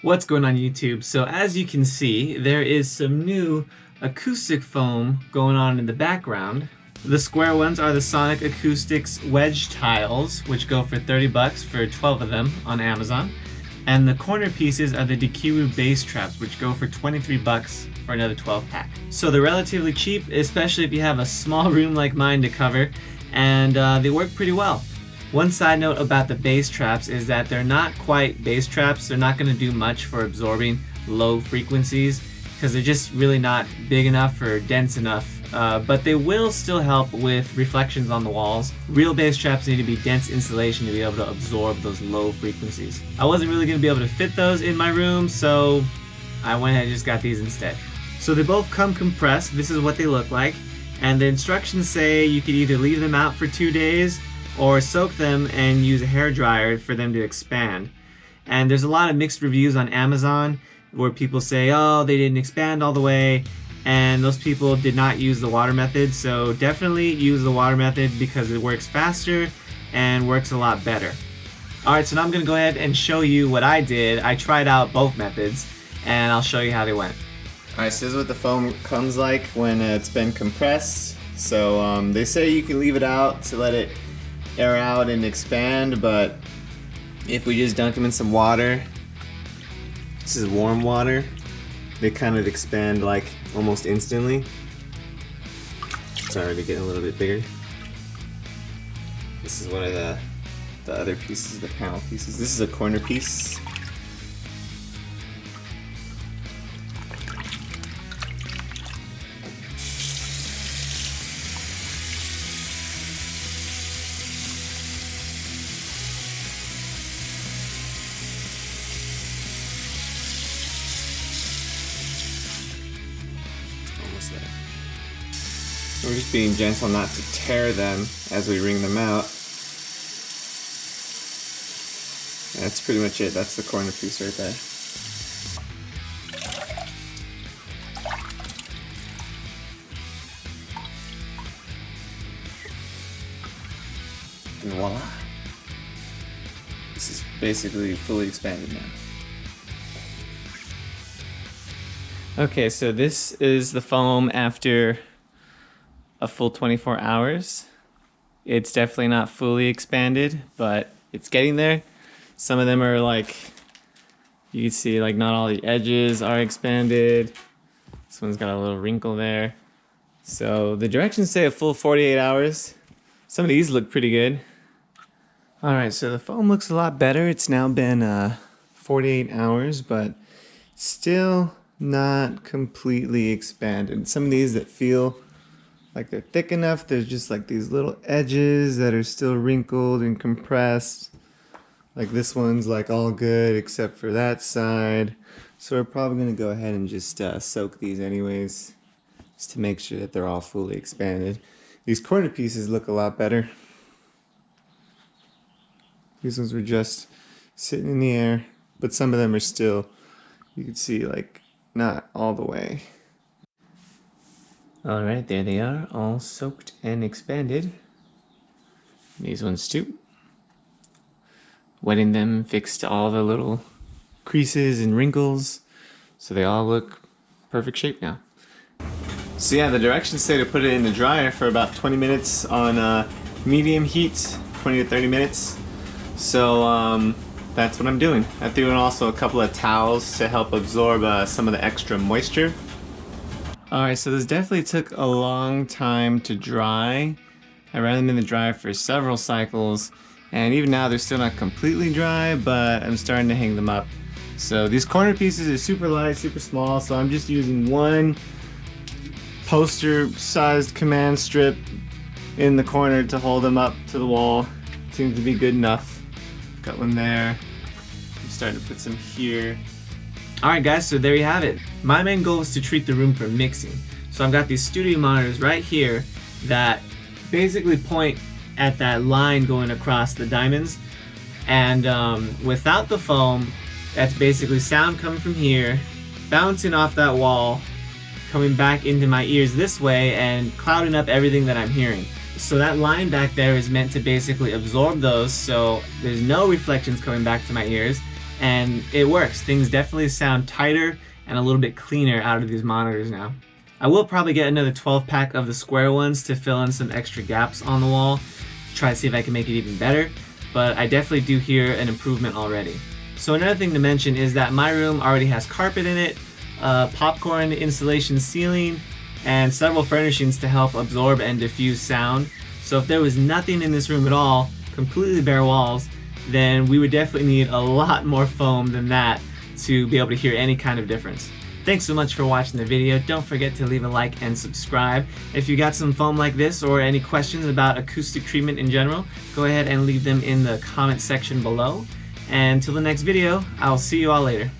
What's going on YouTube? So as you can see, there is some new acoustic foam going on in the background. The square ones are the Sonic Acoustics wedge tiles, which go for 30 bucks for 12 of them on Amazon. And the corner pieces are the Dekiru bass traps, which go for 23 bucks for another 12 pack. So they're relatively cheap, especially if you have a small room like mine to cover, and they work pretty well. One side note about the bass traps is that they're not quite bass traps. They're not going to do much for absorbing low frequencies because they're just really not big enough or dense enough. But they will still help with reflections on the walls. Real bass traps need to be dense insulation to be able to absorb those low frequencies. I wasn't really going to be able to fit those in my room, so I went ahead and just got these instead. So they both come compressed. This is what they look like. And the instructions say you could either leave them out for 2 days or soak them and use a hair dryer for them to expand. And there's a lot of mixed reviews on Amazon where people say, oh, they didn't expand all the way, and those people did not use the water method. So definitely use the water method because it works faster and works a lot better. Alright, so now I'm going to go ahead and show you what I did. I tried out both methods and I'll show you how they went. Alright, so this is what the foam comes like when it's been compressed. So they say you can leave it out to let it air out and expand, but if we just dunk them in some water, this is warm water, they kind of expand like almost instantly. Sorry, they're getting a little bit bigger. This is one of the other pieces, the panel pieces. This is a corner piece. We're just being gentle not to tear them as we wring them out. That's pretty much it. That's the corner piece right there. And voila. This is basically fully expanded now. Okay, so this is the foam after a full 24 hours. It's definitely not fully expanded, but it's getting there. Some of them are like, you can see like not all the edges are expanded. This one's got a little wrinkle there. So the directions say a full 48 hours. Some of these look pretty good. All right, so the foam looks a lot better. It's now been 48 hours, but still not completely expanded. Some of these that feel like they're thick enough, there's just like these little edges that are still wrinkled and compressed. Like this one's like all good except for that side. So we're probably gonna go ahead and just soak these anyways, just to make sure that they're all fully expanded. These corner pieces look a lot better. These ones were just sitting in the air, but some of them are still, you can see like not all the way. Alright, there they are, all soaked and expanded. These ones too. Wetting them fixed all the little creases and wrinkles, so they all look perfect shape now. So yeah, the directions say to put it in the dryer for about 20 minutes on medium heat, 20 to 30 minutes. So that's what I'm doing. I threw in also a couple of towels to help absorb some of the extra moisture. Alright, so this definitely took a long time to dry. I ran them in the dryer for several cycles, and even now they're still not completely dry, but I'm starting to hang them up. So these corner pieces are super light, super small, so I'm just using one poster-sized command strip in the corner to hold them up to the wall. Seems to be good enough. Got one there. I'm starting to put some here. Alright guys, so there you have it. My main goal is to treat the room for mixing. So I've got these studio monitors right here that basically point at that line going across the diamonds. And without the foam, that's basically sound coming from here, bouncing off that wall, coming back into my ears this way and clouding up everything that I'm hearing. So that line back there is meant to basically absorb those so there's no reflections coming back to my ears. and it works. Things definitely sound tighter and a little bit cleaner out of these monitors now. I will probably get another 12-pack of the square ones to fill in some extra gaps on the wall, try to see if I can make it even better, but I definitely do hear an improvement already. So another thing to mention is that my room already has carpet in it, popcorn insulation ceiling, and several furnishings to help absorb and diffuse sound. So if there was nothing in this room at all, completely bare walls, then we would definitely need a lot more foam than that to be able to hear any kind of difference. Thanks so much for watching the video. Don't forget to leave a like and subscribe. If you got some foam like this or any questions about acoustic treatment in general, go ahead and leave them in the comment section below. And until the next video, I'll see you all later.